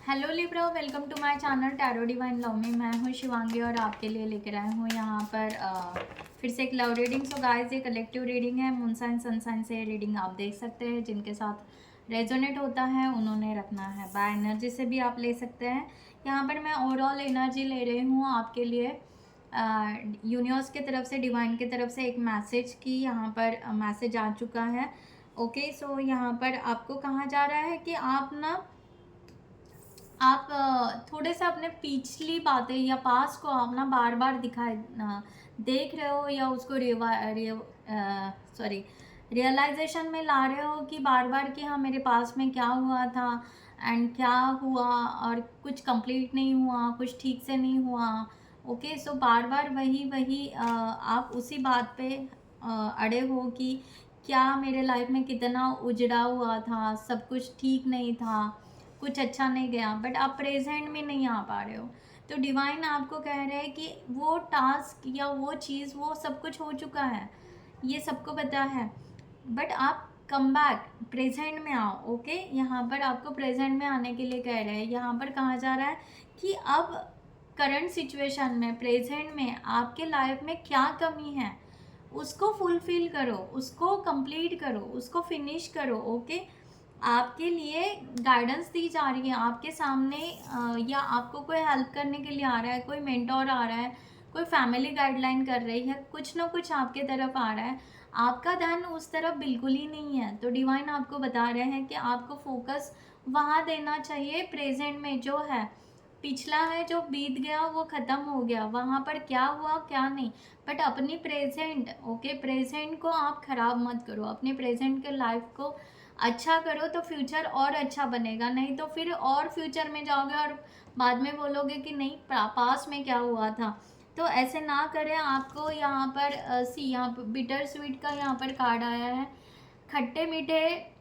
Hello Libra, welcome to my channel tarot divine love में। मैं हूँ शिवांगी और आपके लिए लेकर आई हूँ यहाँ पर फिर से एक लव रीडिंग। सो गाइस, ये कलेक्टिव रीडिंग है। मून साइन सन साइन से रीडिंग आप देख सकते हैं। जिनके साथ रेजोनेट होता है उन्होंने रखना है। बाय एनर्जी से भी आप ले सकते हैं। यहाँ पर मैं ओवरऑल एनर्जी ले रही हूँ आपके लिए। यूनिवर्स की तरफ से, डिवाइन की तरफ से एक मैसेज की यहाँ पर मैसेज आ चुका है। ओके, सो यहाँ पर आपको कहा जा रहा है कि आप थोड़े से अपने पिछली बातें या पास को आप ना बार बार देख रहे हो, या उसको रियलाइजेशन में ला रहे हो कि बार बार कि हाँ, मेरे पास में क्या हुआ था एंड क्या हुआ, और कुछ कंप्लीट नहीं हुआ, कुछ ठीक से नहीं हुआ। ओके, सो बार बार वही वही आप उसी बात पे अड़े हो कि क्या मेरे लाइफ में कितना उजड़ा हुआ था, सब कुछ ठीक नहीं था, कुछ अच्छा नहीं गया, बट आप प्रेजेंट में नहीं आ पा रहे हो। तो डिवाइन आपको कह रहे हैं कि वो टास्क या वो चीज़, वो सब कुछ हो चुका है, ये सबको पता है, बट आप कम बैक प्रेजेंट में आओ। ओके, यहाँ पर आपको प्रेजेंट में आने के लिए कह रहे हैं। यहाँ पर कहा जा रहा है कि अब करंट सिचुएशन में, प्रेजेंट में आपके लाइफ में क्या कमी है, उसको फुलफिल करो, उसको कंप्लीट करो, उसको फिनिश करो। ओके, आपके लिए गाइडेंस दी जा रही है आपके सामने, या आपको कोई हेल्प करने के लिए आ रहा है, कोई मेंटोर आ रहा है, कोई फैमिली गाइडलाइन कर रही है, कुछ ना कुछ आपके तरफ आ रहा है। आपका ध्यान उस तरफ बिल्कुल ही नहीं है। तो डिवाइन आपको बता रहे हैं कि आपको फोकस वहाँ देना चाहिए प्रेजेंट में, जो है पिछला है, जो बीत गया वो ख़त्म हो गया, वहाँ पर क्या हुआ क्या नहीं, बट अपनी प्रेजेंट, ओके, प्रेजेंट को आप ख़राब मत करो, अपने प्रेजेंट के लाइफ को अच्छा करो, तो फ्यूचर और अच्छा बनेगा। नहीं तो फिर और फ्यूचर में जाओगे और बाद में बोलोगे कि नहीं, पास में क्या हुआ था। तो ऐसे ना करें। आपको यहाँ पर यहाँ पर बिटर स्वीट का यहाँ पर कार्ड आया है। खट्टे मीठे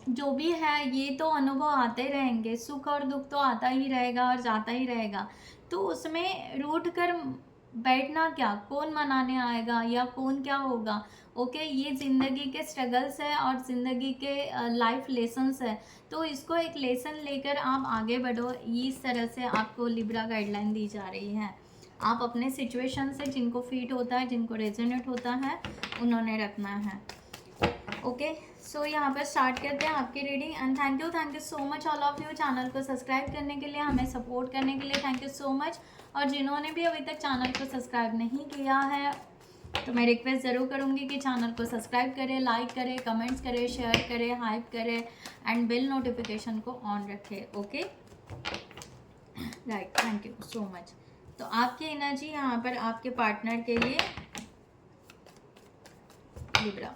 जो भी है, ये तो अनुभव आते रहेंगे, सुख और दुख तो आता ही रहेगा और जाता ही रहेगा। तो उसमें रूठ कर बैठना क्या, कौन मनाने आएगा या कौन क्या होगा। ओके, ये ज़िंदगी के स्ट्रगल्स है और ज़िंदगी के लाइफ लेसन्स है। तो इसको एक लेसन लेकर आप आगे बढ़ो। इस तरह से आपको लिब्रा गाइडलाइन दी जा रही है। आप अपने सिचुएशन से, जिनको फिट होता है, जिनको रेजोनेट होता है, उन्होंने रखना है। ओके, सो यहाँ पर स्टार्ट करते हैं आपकी reading. And thank you so much all of you, channel को सब्सक्राइब करने के लिए, हमें सपोर्ट करने के लिए थैंक यू सो मच। और जिन्होंने भी अभी तक चैनल को सब्सक्राइब नहीं किया है, तो मैं रिक्वेस्ट ज़रूर करूँगी कि चैनल को सब्सक्राइब करें, लाइक करें, कमेंट्स करें, शेयर करें, हाइप करें एंड बेल नोटिफिकेशन को ऑन रखें। Okay, right, thank you so much. तो आपकी एनर्जी यहाँ पर आपके पार्टनर के लिए, लिब्रा,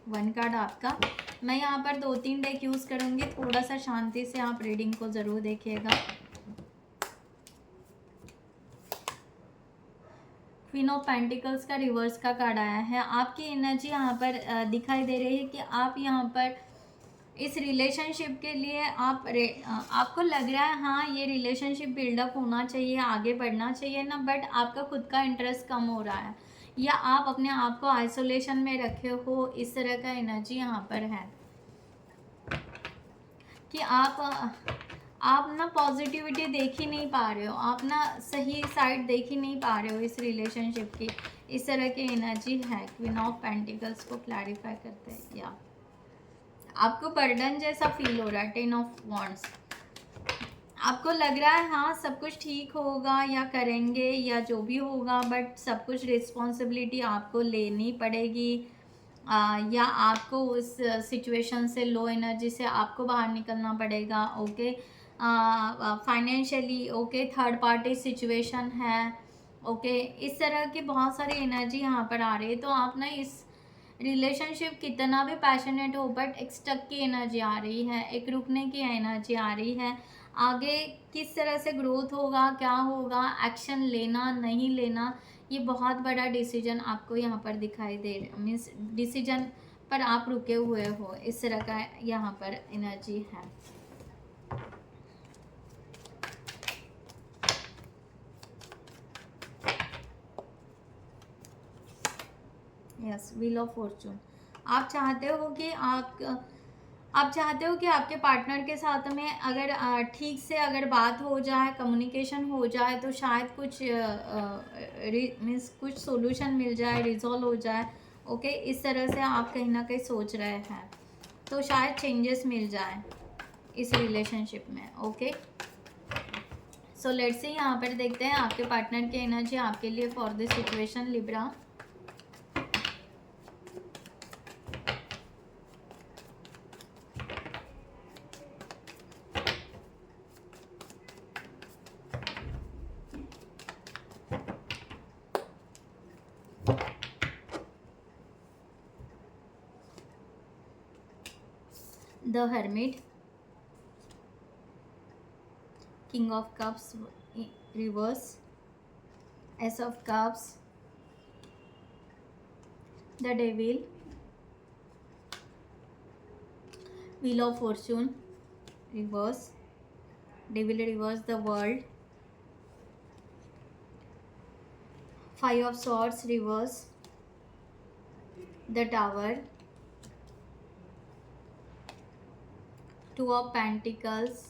1 कार्ड आपका। मैं यहाँ पर 2-3 डेक यूज़ करूँगी। थोड़ा सा शांति से आप रीडिंग को ज़रूर देखिएगा। क्वीन ऑफ पेंटिकल्स का रिवर्स का कार्ड आया है। आपकी एनर्जी यहाँ पर दिखाई दे रही है कि आप यहाँ पर इस रिलेशनशिप के लिए आपको लग रहा है हाँ, ये रिलेशनशिप बिल्डअप होना चाहिए, आगे बढ़ना चाहिए ना, बट आपका खुद का इंटरेस्ट कम हो रहा है, या आप अपने आप को आइसोलेशन में रखे हो। इस तरह का एनर्जी यहाँ पर है कि आप ना पॉजिटिविटी देख ही नहीं पा रहे हो, आप ना सही साइड देख ही नहीं पा रहे हो इस रिलेशनशिप की। इस तरह की एनर्जी है। क्वीन ऑफ पेंटिकल्स को क्लैरिफाई करते हैं। या आपको बर्डन जैसा फील हो रहा है। 10 ऑफ वॉन्ड्स, आपको लग रहा है हाँ, सब कुछ ठीक होगा या करेंगे या जो भी होगा, बट सब कुछ रिस्पॉन्सिबिलिटी आपको लेनी पड़ेगी, या आपको उस सिचुएशन से, लो एनर्जी से आपको बाहर निकलना पड़ेगा। Okay, financially, okay, third party situation है। ओके, इस तरह की बहुत सारी एनर्जी यहाँ पर आ रही है। तो आप ना इस रिलेशनशिप कितना भी पैशनेट हो, बट एक स्टक की एनर्जी आ रही है, एक रुकने की एनर्जी आ रही है। आगे किस तरह से ग्रोथ होगा, क्या होगा, एक्शन लेना नहीं लेना, ये बहुत बड़ा डिसीजन आपको यहाँ पर दिखाई दे रहा, मीन्स डिसीजन पर आप रुके हुए हो। इस तरह का यहाँ पर एनर्जी है। Yes, wheel of Fortune. आप चाहते हो कि आप चाहते हो कि आपके पार्टनर के साथ में अगर ठीक से अगर बात हो जाए, कम्युनिकेशन हो जाए, तो शायद कुछ मीन्स कुछ सॉल्यूशन मिल जाए, रिजॉल्व हो जाए। ओके, इस तरह से आप कहीं ना कहीं सोच रहे हैं, तो शायद चेंजेस मिल जाए इस रिलेशनशिप में। ओके, सो लेट्स सी, यहाँ पर देखते हैं आपके पार्टनर की एनर्जी आपके लिए for this situation Libra. The hermit, king of cups reverse, S of cups, the devil, wheel of Fortune reverse, devil reverse, the world, five of swords reverse, the tower, two of pentacles,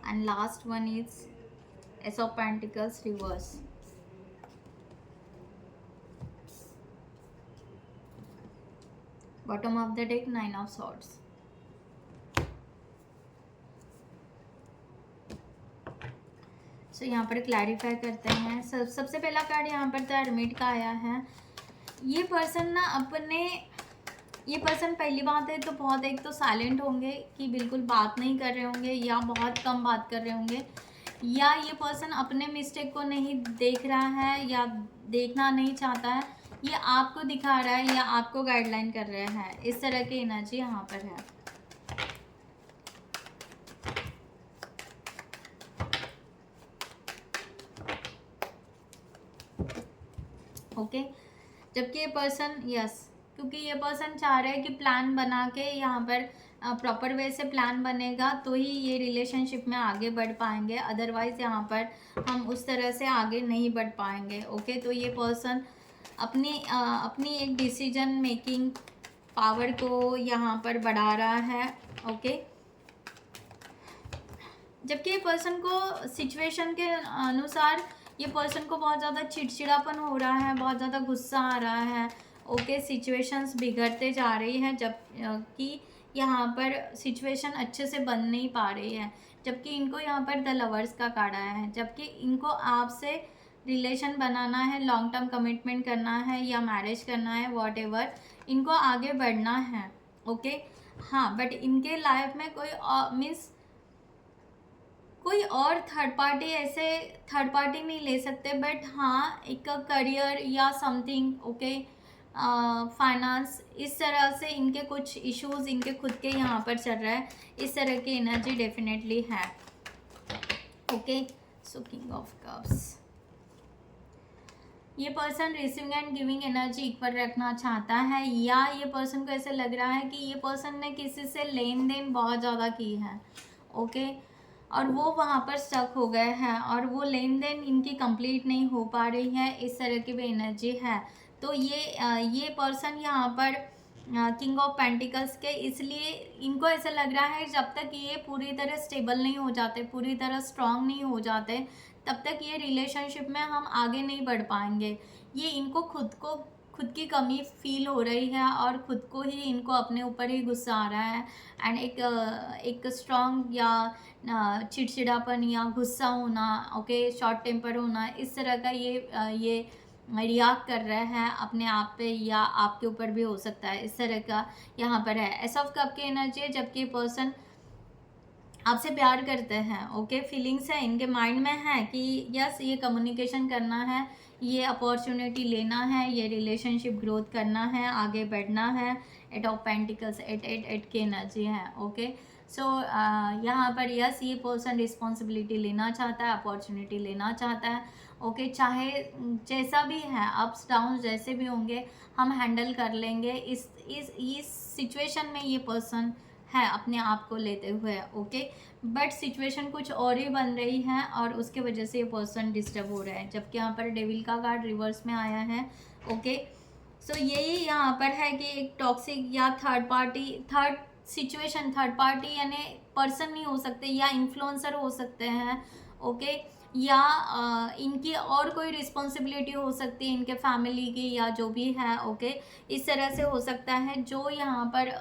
and last one is ace of pentacles reverse. Bottom of the deck, nine of swords. So यहाँ पर clarify करते हैं। सबसे पहला card यहाँ पर the hermit का आया है। ये पर्सन ना अपने, ये पर्सन पहली बात है तो बहुत एक तो साइलेंट होंगे कि बिल्कुल बात नहीं कर रहे होंगे, या बहुत कम बात कर रहे होंगे, या ये पर्सन अपने मिस्टेक को नहीं देख रहा है या देखना नहीं चाहता है, ये आपको दिखा रहा है या आपको गाइडलाइन कर रहा है। इस तरह की एनर्जी यहाँ पर है। ओके, जबकि ये पर्सन यस, क्योंकि ये पर्सन चाह रहे हैं कि प्लान बना के यहाँ पर प्रॉपर वे से प्लान बनेगा तो ही ये रिलेशनशिप में आगे बढ़ पाएंगे, अदरवाइज यहाँ पर हम उस तरह से आगे नहीं बढ़ पाएंगे। ओके, तो ये पर्सन अपनी एक डिसीजन मेकिंग पावर को यहाँ पर बढ़ा रहा है। ओके, जबकि ये पर्सन को सिचुएशन के अनुसार ये पर्सन को बहुत ज़्यादा चिड़चिड़ापन हो रहा है, बहुत ज़्यादा गुस्सा आ रहा है। ओके, सिचुएशंस बिगड़ते जा रही हैं, जब कि यहाँ पर सिचुएशन अच्छे से बन नहीं पा रही है। जबकि इनको यहाँ पर द लवर्स का कार्ड आया है, जबकि इनको आपसे रिलेशन बनाना है, लॉन्ग टर्म कमिटमेंट करना है या मैरिज करना है, वॉट एवर, इनको आगे बढ़ना है। ओके, हाँ, बट इनके लाइफ में कोई मीन्स कोई और थर्ड पार्टी, ऐसे थर्ड पार्टी नहीं ले सकते, बट हाँ एक करियर या समथिंग, ओके, फाइनेंस, इस तरह से इनके कुछ इश्यूज इनके खुद के यहाँ पर चल रहा है। इस तरह की एनर्जी डेफिनेटली है। Okay, so king of cups, ये person receiving and giving energy equal रखना चाहता है, या ये पर्सन को ऐसे लग रहा है कि ये पर्सन ने किसी से लेन देन बहुत ज़्यादा की है। ओके, और वो वहाँ पर स्टक हो गए हैं और वो लेन देन इनकी कंप्लीट नहीं हो पा रही है। इस तरह की भी एनर्जी है। तो ये पर्सन यहाँ पर किंग ऑफ पेंटिकल्स के, इसलिए इनको ऐसा लग रहा है जब तक ये पूरी तरह स्टेबल नहीं हो जाते, पूरी तरह स्ट्रांग नहीं हो जाते, तब तक ये रिलेशनशिप में हम आगे नहीं बढ़ पाएंगे। ये इनको खुद की कमी फील हो रही है और खुद को ही इनको अपने ऊपर ही गुस्सा आ रहा है। एंड एक स्ट्रांग या चिड़चिड़ापन या गुस्सा होना, ओके, शॉर्ट टेम्पर होना, इस तरह का ये रिएक्ट कर रहे हैं अपने आप पे, या आपके ऊपर भी हो सकता है। इस तरह का यहाँ पर है। एस ऑफ कप की एनर्जी है, जबकि पर्सन आपसे प्यार करते हैं। ओके, फीलिंग्स है इनके माइंड में है कि यस, ये कम्युनिकेशन करना है, ये अपॉर्चुनिटी लेना है, ये रिलेशनशिप ग्रोथ करना है, आगे बढ़ना है। एट ऑफ पेंटिकल्स, एट की एनर्जी है। ओके, सो यहाँ पर यस, ये पर्सन रिस्पॉन्सिबिलिटी लेना चाहता है, अपॉर्चुनिटी लेना चाहता है। ओके, चाहे जैसा भी है, अप्स डाउन जैसे भी होंगे हम हैंडल कर लेंगे। इस सिचुएशन में ये पर्सन है अपने आप को लेते हुए। ओके, बट सिचुएशन कुछ और ही बन रही है और उसके वजह से ये पर्सन डिस्टर्ब हो रहा है। जबकि यहाँ पर डेविल का कार्ड रिवर्स में आया है। ओके, सो यही यहाँ पर है कि एक टॉक्सिक या थर्ड सिचुएशन, थर्ड पार्टी यानी पर्सन नहीं हो सकते, या इन्फ्लुएंसर हो सकते हैं, ओके, या इनकी और कोई रिस्पॉन्सिबिलिटी हो सकती है इनके फैमिली की या जो भी है, ओके। इस तरह से हो सकता है जो यहाँ पर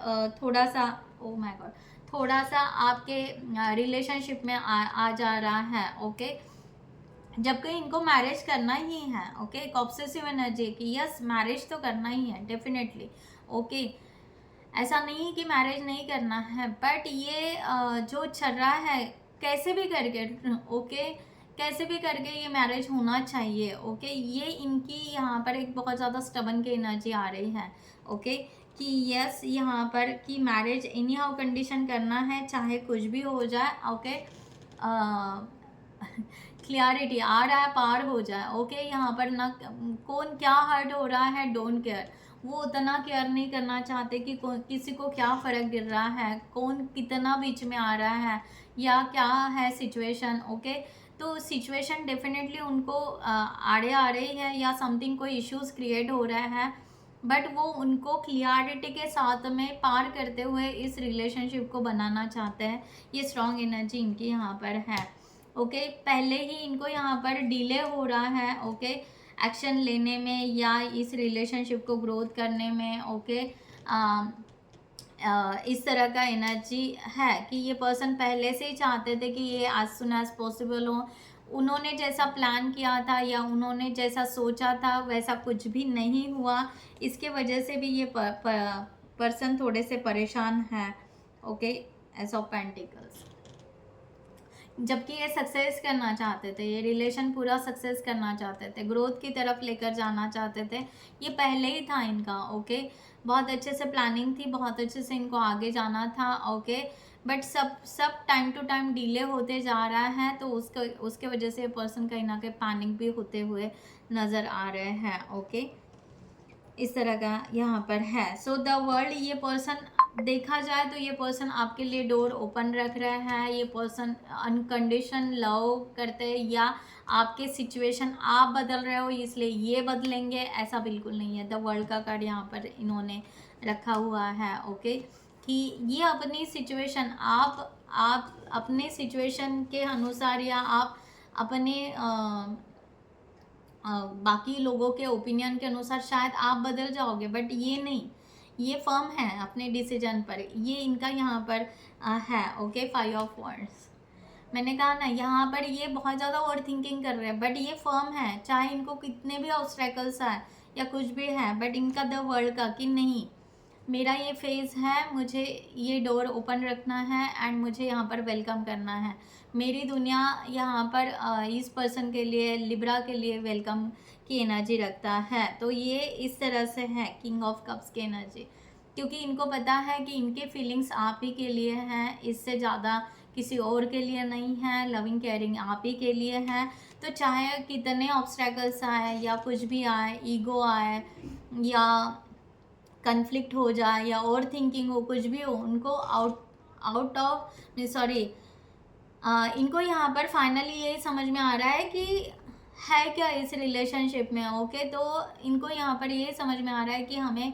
थोड़ा सा, ओ माय गॉड, थोड़ा सा आपके रिलेशनशिप में आ जा रहा है, ओके। जबकि इनको मैरिज करना ही है, ओके। एक ऑब्सेसिव एनर्जी की यस मैरिज तो करना ही है डेफिनेटली, ओके। ऐसा नहीं कि मैरिज नहीं करना है, बट ये जो चल रहा है कैसे भी करके, ओके, कैसे भी करके ये मैरिज होना चाहिए, ओके। ये इनकी यहाँ पर एक बहुत ज़्यादा स्टबन की एनर्जी आ रही है, ओके, कि यस यहाँ पर कि मैरिज एनी हाउ कंडीशन करना है, चाहे कुछ भी हो जाए, ओके। क्लियरिटी आ रहा है, पार हो जाए, ओके। यहाँ पर ना कौन क्या हर्ट हो रहा है, डोंट केयर, वो उतना केयर नहीं करना चाहते कि किसी को क्या फ़र्क गिर रहा है, कौन कितना बीच में आ रहा है, या क्या है सिचुएशन, ओके। तो सिचुएशन डेफिनेटली उनको आड़े आ रही है, या समथिंग कोई इश्यूज क्रिएट हो रहा है, बट वो उनको क्लियरिटी के साथ में पार करते हुए इस रिलेशनशिप को बनाना चाहते हैं। ये स्ट्रॉन्ग एनर्जी इनकी यहाँ पर है, ओके। पहले ही इनको यहाँ पर डिले हो रहा है, ओके, एक्शन लेने में या इस रिलेशनशिप को ग्रोथ करने में, ओके। इस तरह का एनर्जी है कि ये पर्सन पहले से ही चाहते थे कि ये एज सुन एज पॉसिबल हो। उन्होंने जैसा प्लान किया था या उन्होंने जैसा सोचा था वैसा कुछ भी नहीं हुआ, इसके वजह से भी ये पर्सन थोड़े से परेशान है, ओके। एस ऑफ पेंटिकल्स, जबकि ये सक्सेस करना चाहते थे, ये रिलेशन पूरा सक्सेस करना चाहते थे, ग्रोथ की तरफ लेकर जाना चाहते थे, ये पहले ही था इनका, ओके। बहुत अच्छे से प्लानिंग थी, बहुत अच्छे से इनको आगे जाना था, ओके। बट सब टाइम टू टाइम डिले होते जा रहा है, तो उसके वजह से पर्सन कहीं ना कहीं पैनिक भी होते हुए नज़र आ रहे हैं, ओके। इस तरह का यहाँ पर है। सो द वर्ल्ड, ये पर्सन देखा जाए तो ये पर्सन आपके लिए डोर ओपन रख रहा है, ये पर्सन अनकंडीशन लव करते हैं, या आपके सिचुएशन आप बदल रहे हो इसलिए ये बदलेंगे, ऐसा बिल्कुल नहीं है। द वर्ल्ड का कार्ड यहाँ पर इन्होंने रखा हुआ है, ओके, कि ये अपनी सिचुएशन आप अपने सिचुएशन के अनुसार, या आप अपने बाकी लोगों के ओपिनियन के अनुसार शायद आप बदल जाओगे, बट ये नहीं, ये फर्म है अपने डिसीजन पर, ये इनका यहाँ पर है, ओके। 5 ऑफ वॉन्ड्स, मैंने कहा ना यहाँ पर ये बहुत ज़्यादा ओवर थिंकिंग कर रहे हैं, बट ये फर्म है, चाहे इनको कितने भी ऑब्स्टेकल्स आए या कुछ भी है, बट इनका द वर्ल्ड का कि नहीं, मेरा ये फेज़ है, मुझे ये डोर ओपन रखना है एंड मुझे यहाँ पर वेलकम करना है। मेरी दुनिया यहाँ पर इस पर्सन के लिए, लिब्रा के लिए वेलकम की एनर्जी रखता है। तो ये इस तरह से है किंग ऑफ कप्स की एनर्जी, क्योंकि इनको पता है कि इनके फीलिंग्स आप ही के लिए हैं, इससे ज़्यादा किसी और के लिए नहीं है, लविंग केयरिंग आप ही के लिए है। तो चाहे कितने ऑब्स्टेकल्स आए या कुछ भी आए, ईगो आए या कन्फ्लिक्ट हो जाए या ओवर थिंकिंग हो, कुछ भी हो, उनको आउट ऑफ सॉरी इनको यहाँ पर फाइनली यही समझ में आ रहा है कि है क्या इस रिलेशनशिप में, ओके। तो इनको यहाँ पर ये समझ में आ रहा है कि हमें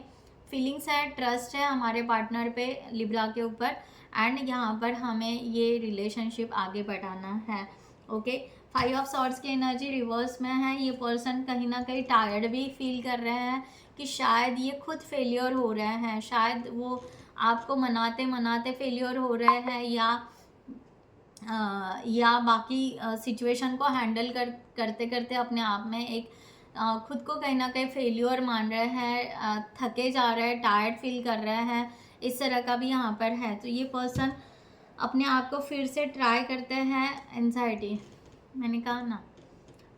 फीलिंग्स है, ट्रस्ट है हमारे पार्टनर पे, लिब्रा के ऊपर, एंड यहाँ पर हमें ये रिलेशनशिप आगे बढ़ाना है, ओके। 5 ऑफ सॉर्ड्स की एनर्जी रिवर्स में है। ये पर्सन कहीं ना कहीं टायर्ड भी फील कर रहे हैं कि शायद ये खुद फेलियर हो रहे हैं, शायद वो आपको मनाते मनाते फेलियर हो रहे हैं, या बाकी सिचुएशन को हैंडल करते करते अपने आप में एक खुद को कहीं ना कहीं फेलियर मान रहे हैं, थके जा रहे हैं, टायर्ड फील कर रहे हैं, इस तरह का भी यहाँ पर है। तो ये पर्सन अपने आप को फिर से ट्राई करते हैं। एंजाइटी, मैंने कहा ना,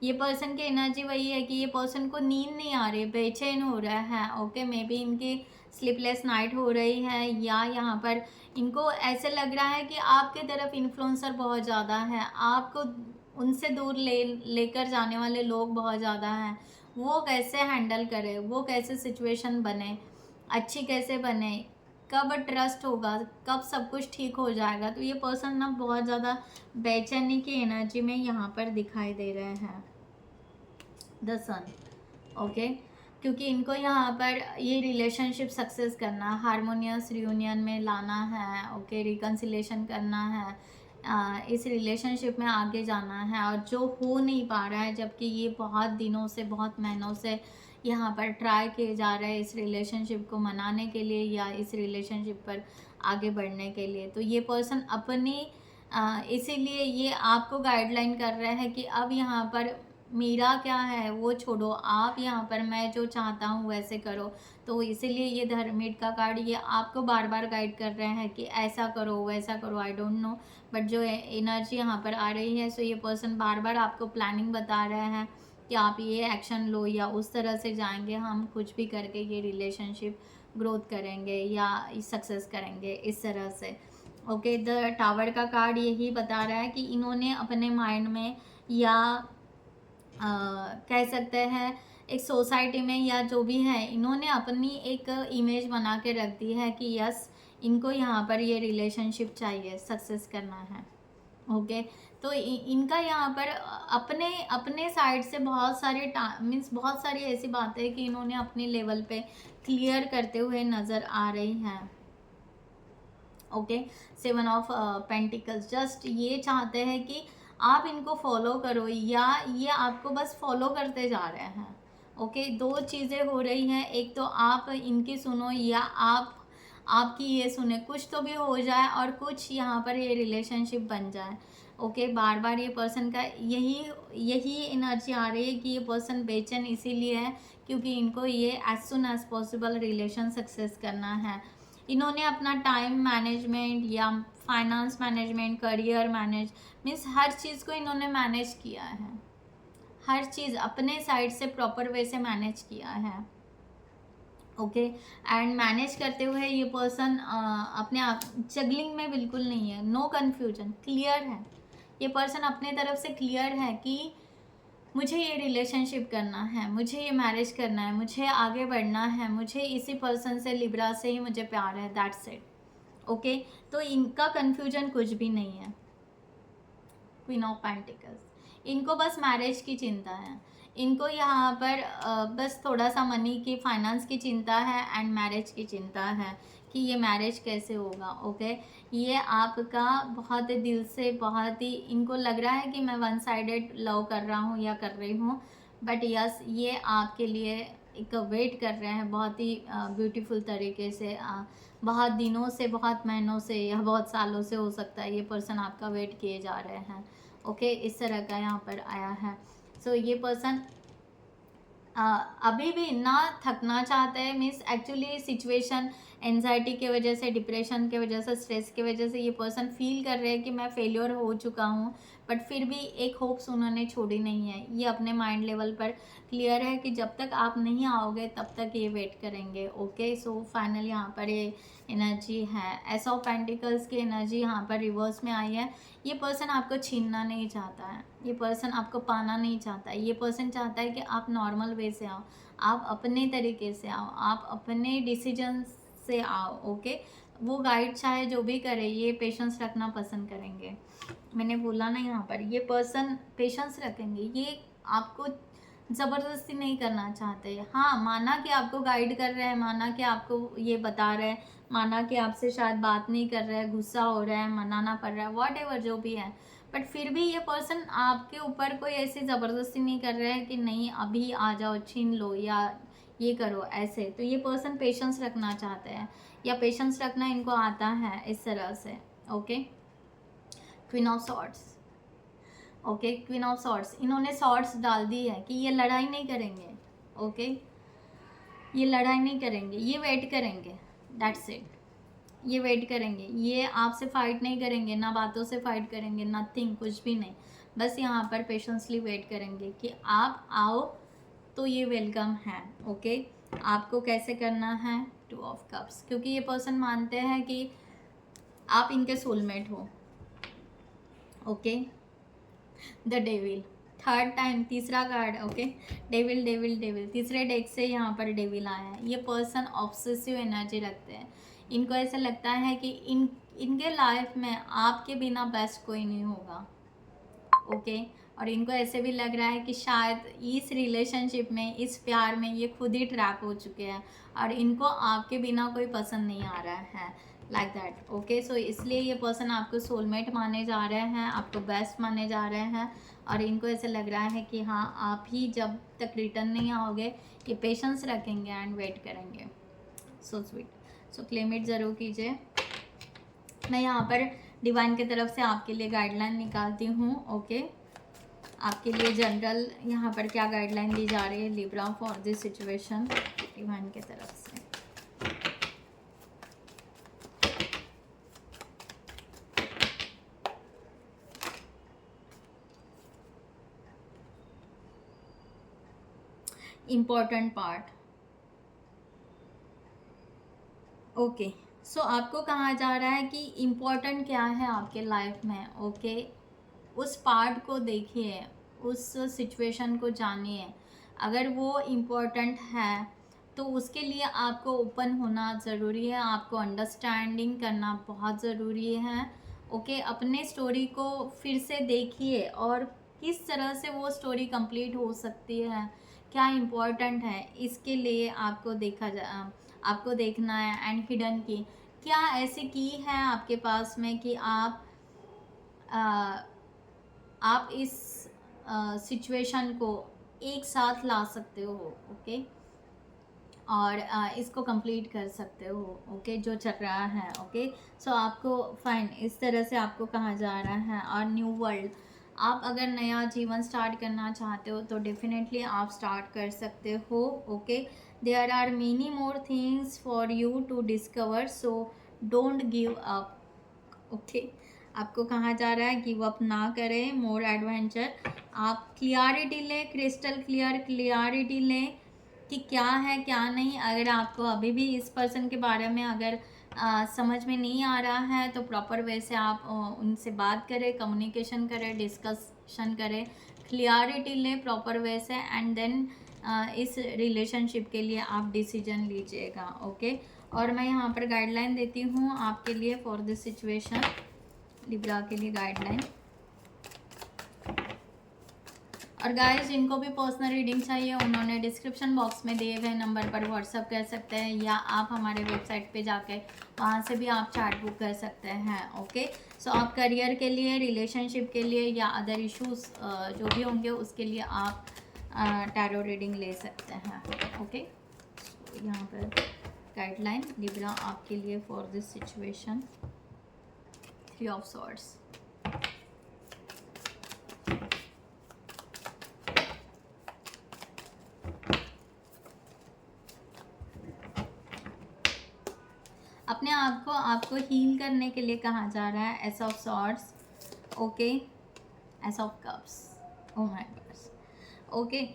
ये पर्सन की एनर्जी वही है कि ये पर्सन को नींद नहीं आ रही, बेचैन हो रहा है, ओके। मे बी इनकी स्लीपलेस नाइट हो रही है, या यहाँ पर इनको ऐसे लग रहा है कि आपके तरफ इन्फ्लुएंसर बहुत ज़्यादा है, आपको उनसे दूर लेकर जाने वाले लोग बहुत ज़्यादा हैं। वो कैसे हैंडल करें, वो कैसे सिचुएशन बने, अच्छी कैसे बने, कब ट्रस्ट होगा, कब सब कुछ ठीक हो जाएगा। तो ये पर्सन ना बहुत ज़्यादा बेचैनी की एनर्जी में यहाँ पर दिखाई दे रहे हैं। The sun, okay. क्योंकि इनको यहाँ पर ये रिलेशनशिप सक्सेस करना, हारमोनियस रियूनियन में लाना है, ओके, रिकन्सिलेशन करना है, इस रिलेशनशिप में आगे जाना है, और जो हो नहीं पा रहा है, जबकि ये बहुत दिनों से, बहुत महीनों से यहाँ पर ट्राई किए जा रहे हैं इस रिलेशनशिप को मनाने के लिए या इस रिलेशनशिप पर आगे बढ़ने के लिए। तो ये पर्सन अपनी इसीलिए ये आपको गाइडलाइन कर रहा है कि अब यहाँ पर मेरा क्या है वो छोड़ो, आप यहाँ पर मैं जो चाहता हूँ वैसे करो। तो इसीलिए ये द हर्मिट का कार्ड ये आपको बार बार गाइड कर रहे हैं कि ऐसा करो वैसा करो, आई डोंट नो, बट जो एनर्जी यहाँ पर आ रही है, सो ये पर्सन बार बार आपको प्लानिंग बता रहे हैं कि आप ये एक्शन लो या उस तरह से जाएंगे, हम कुछ भी करके ये रिलेशनशिप ग्रोथ करेंगे या सक्सेस करेंगे, इस तरह से। ओके, द टावर का कार्ड यही बता रहा है कि इन्होंने अपने माइंड में या कह सकते हैं एक सोसाइटी में या जो भी है, इन्होंने अपनी एक इमेज बना के रख दी है कि यस, इनको यहाँ पर ये रिलेशनशिप चाहिए, सक्सेस करना है। ओके, तो इनका यहाँ पर अपने अपने साइड से बहुत सारे मीन्स बहुत सारी ऐसी बातें हैं कि इन्होंने अपने लेवल पे क्लियर करते हुए नज़र आ रही हैं। ओके, 7 ऑफ पेंटिकल्स, जस्ट ये चाहते हैं कि आप इनको फॉलो करो या ये आपको बस फॉलो करते जा रहे हैं। ओके, दो चीज़ें हो रही हैं, एक तो आप इनकी सुनो या आप आपकी ये सुने, कुछ तो भी हो जाए और कुछ यहाँ पर ये रिलेशनशिप बन जाए। ओके, बार बार ये पर्सन का यही यही एनर्जी आ रही है कि ये पर्सन बेचैन इसीलिए है क्योंकि इनको ये as soon as possible relation success करना है। इन्होंने अपना टाइम मैनेजमेंट या finance management, career manage, means हर चीज़ को इन्होंने मैनेज किया है, हर चीज़ अपने साइड से प्रॉपर वे से मैनेज किया है। ओके, एंड मैनेज करते हुए ये पर्सन अपने आप जगलिंग में बिल्कुल नहीं है, नो कन्फ्यूजन, क्लियर है। ये पर्सन अपने तरफ से क्लियर है कि मुझे ये रिलेशनशिप करना है, मुझे ये मैरिज करना है, मुझे आगे बढ़ना है, मुझे इसी पर्सन से, लिब्रा से ही मुझे प्यार है, दैट्स इट। ओके, तो इनका कन्फ्यूजन कुछ भी नहीं है। क्वीन ऑफ पेंटिकल्स, इनको बस मैरिज की चिंता है, इनको यहाँ पर बस थोड़ा सा मनी की, फाइनेंस की चिंता है एंड मैरिज की चिंता है कि ये मैरिज कैसे होगा। ओके, ये आपका बहुत दिल से, बहुत ही इनको लग रहा है कि मैं वन साइडेड लव कर रहा हूँ या कर रही हूँ, बट यस, ये आपके लिए एक वेट कर रहे हैं बहुत ही ब्यूटीफुल तरीके से, बहुत दिनों से, बहुत महीनों से या बहुत सालों से हो सकता है, ये पर्सन आपका वेट किए जा रहे हैं। ओके, इस तरह का यहाँ पर आया है। सो ये पर्सन अभी भी ना थकना चाहते हैं, मीन्स एक्चुअली सिचुएशन, एनजाइटी की वजह से, डिप्रेशन की वजह से, स्ट्रेस की वजह से ये पर्सन फील कर रहे हैं कि मैं फेलियर हो चुका हूँ, बट फिर भी एक होप्स उन्होंने छोड़ी नहीं है। ये अपने माइंड लेवल पर क्लियर है कि जब तक आप नहीं आओगे तब तक ये वेट करेंगे। ओके, सो फाइनल यहाँ पर ये एनर्जी है, एस ऑफ पेंटिकल्स की एनर्जी यहाँ पर रिवर्स में आई है। ये पर्सन आपको छीनना नहीं चाहता है, ये पर्सन आपको पाना नहीं चाहता है, ये पर्सन चाहता है कि आप नॉर्मल वे से आओ, आप अपने तरीके से आओ, आप अपने डिसीजन से आओ। ओके, वो गाइड चाहे जो भी करे, ये पेशेंस रखना पसंद करेंगे। मैंने बोला ना, यहाँ पर ये पर्सन पेशेंस रखेंगे, ये आपको ज़बरदस्ती नहीं करना चाहते। हाँ, माना कि आपको गाइड कर रहे हैं, माना कि आपको ये बता रहे हैं, माना कि आपसे शायद बात नहीं कर रहा है, गुस्सा हो रहा है, मनाना पड़ रहा है, वॉट एवर जो भी है, बट फिर भी ये पर्सन आपके ऊपर कोई ऐसी ज़बरदस्ती नहीं कर रहा है कि नहीं अभी आ जाओ, छीन लो या ये करो ऐसे। तो ये पर्सन पेशेंस रखना चाहते हैं या पेशेंस रखना इनको आता है इस तरह से। Okay, queen of swords. Okay, queen of swords, इन्होंने सॉर्ड्स डाल दी है कि ये लड़ाई नहीं करेंगे। ओके, ये लड़ाई नहीं करेंगे, ये वेट करेंगे, दैट्स इट। ये वेट करेंगे, ये आपसे फाइट नहीं करेंगे, ना बातों से फाइट करेंगे, नथिंग, कुछ भी नहीं, बस यहाँ पर पेशेंसली वेट करेंगे कि आप आओ तो ये वेलकम है। ओके, आपको कैसे करना है, 2 ऑफ कप्स, क्योंकि ये पर्सन मानते हैं कि आप इनके सोलमेट हो। Okay, the devil, third time, तीसरा card. Okay, devil devil devil, तीसरे डेक से यहाँ पर डेविल आया है। ये पर्सन ऑब्सेसिव एनर्जी रखते हैं, इनको ऐसा लगता है कि इनके लाइफ में आपके बिना बेस्ट कोई नहीं होगा। ओके, और इनको ऐसे भी लग रहा है कि शायद इस रिलेशनशिप में, इस प्यार में ये खुद ही ट्रैप हो चुके हैं और इनको आपके बिना कोई पसंद नहीं आ रहा है, लाइक दैट। ओके, सो इसलिए ये पर्सन आपको सोलमेट माने जा रहे हैं, आपको बेस्ट माने जा रहे हैं और इनको ऐसे लग रहा है कि हाँ, आप ही जब तक रिटर्न नहीं आओगे ये पेशेंस रखेंगे एंड वेट करेंगे। So sweet. So claim it ज़रूर कीजिए। मैं यहाँ पर डिवाइन की तरफ से आपके लिए गाइडलाइन निकालती हूँ। ओके, आपके लिए जनरल यहाँ पर क्या गाइडलाइन दी जा रही है Libra for this situation divine की तरफ से। Important part. ओके, सो आपको कहा जा रहा है कि इम्पोर्टेंट क्या है आपके लाइफ में। ओके, उस पार्ट को देखिए, उस सिचुएशन को जानिए। अगर वो इम्पोर्टेंट है तो उसके लिए आपको ओपन होना ज़रूरी है, आपको अंडरस्टैंडिंग करना बहुत ज़रूरी है। ओके, अपने स्टोरी को फिर से देखिए और किस तरह से वो स्टोरी कंप्लीट हो सकती है, क्या इम्पोर्टेंट है, इसके लिए आपको देखना है। एंड हिडन की क्या ऐसी की है आपके पास में कि आप इस सिचुएशन को एक साथ ला सकते हो। ओके, और इसको कंप्लीट कर सकते हो। ओके, जो चल रहा है। ओके, सो आपको फाइन इस तरह से आपको कहा जा रहा है। और न्यू वर्ल्ड, आप अगर नया जीवन स्टार्ट करना चाहते हो तो डेफिनेटली आप स्टार्ट कर सकते हो। Okay, there are many more things for you to discover, so don't give up. Okay, आपको कहा जा रहा है गिव अप ना करें, मोर एडवेंचर। आप क्लियरिटी लें, क्रिस्टल क्लियरिटी लें कि क्या है क्या नहीं। अगर आपको अभी भी इस पर्सन के बारे में अगर समझ में नहीं आ रहा है तो प्रॉपर वे से आप उनसे बात करें, कम्युनिकेशन करें, डिस्कशन करें, क्लियरिटी लें प्रॉपर वे से एंड देन इस रिलेशनशिप के लिए आप डिसीजन लीजिएगा। ओके, और मैं यहाँ पर गाइडलाइन देती हूँ आपके लिए फॉर दिस सिचुएशन, लिब्रा के लिए गाइडलाइन। और गाइस, जिनको भी पर्सनल रीडिंग चाहिए उन्होंने डिस्क्रिप्शन बॉक्स में दिए हुए नंबर पर व्हाट्सअप कर सकते हैं या आप हमारे वेबसाइट पे जाके वहाँ से भी आप चार्ट बुक कर सकते हैं। ओके, सो आप करियर के लिए, रिलेशनशिप के लिए या अदर इश्यूज जो भी होंगे उसके लिए आप टैरो रीडिंग ले सकते हैं। ओके, यहाँ पर गाइडलाइन लिब्रा आपके लिए for this situation, 3 of swords. अपने आप को आपको हील करने के लिए कहा जा रहा है, ace of swords. Okay, ace of cups, oh my God. Okay,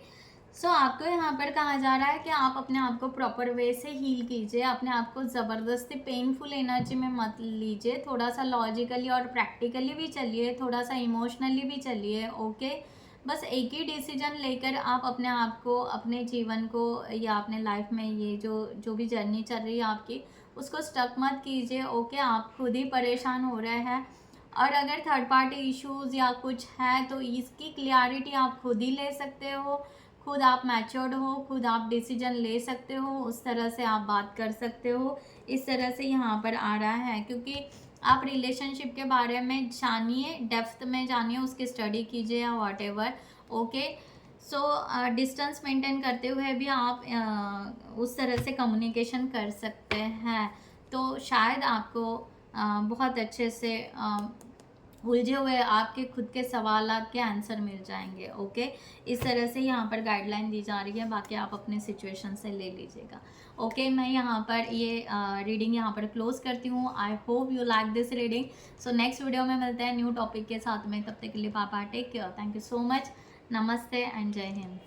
so आपको यहाँ पर कहा जा रहा है कि आप अपने आप को प्रॉपर वे से हील कीजिए, अपने आप को ज़बरदस्ती पेनफुल एनर्जी में मत लीजिए, थोड़ा सा लॉजिकली और प्रैक्टिकली भी चलिए, थोड़ा सा इमोशनली भी चलिए। ओके, बस एक ही डिसीजन लेकर आप अपने आप को, अपने जीवन को या अपने लाइफ में ये जो भी जर्नी चल रही है आपकी, उसको स्टक मत कीजिए। ओके, आप खुद ही परेशान हो रहे हैं और अगर थर्ड पार्टी इश्यूज़ या कुछ है तो इसकी क्लियरिटी आप खुद ही ले सकते हो, खुद आप मैच्योर्ड हो, खुद आप डिसीजन ले सकते हो, उस तरह से आप बात कर सकते हो। इस तरह से यहाँ पर आ रहा है क्योंकि आप रिलेशनशिप के बारे में जानिए, डेप्थ में जानिए, उसकी स्टडी कीजिए या what ever. Okay, so distance maintain करते हुए भी आप उस तरह से कम्युनिकेशन कर सकते हैं तो शायद आपको बहुत अच्छे से उलझे हुए आपके खुद के सवालात के आंसर मिल जाएंगे। ओके, इस तरह से यहाँ पर गाइडलाइन दी जा रही है, बाकी आप अपने सिचुएशन से ले लीजिएगा। ओके, मैं यहाँ पर ये रीडिंग यहाँ पर क्लोज करती हूँ। I hope you like this reading. So next video में मिलते हैं न्यू टॉपिक के साथ में, तब तक के लिए पापा take care, thank you so much, नमस्ते एंड जय हिंद।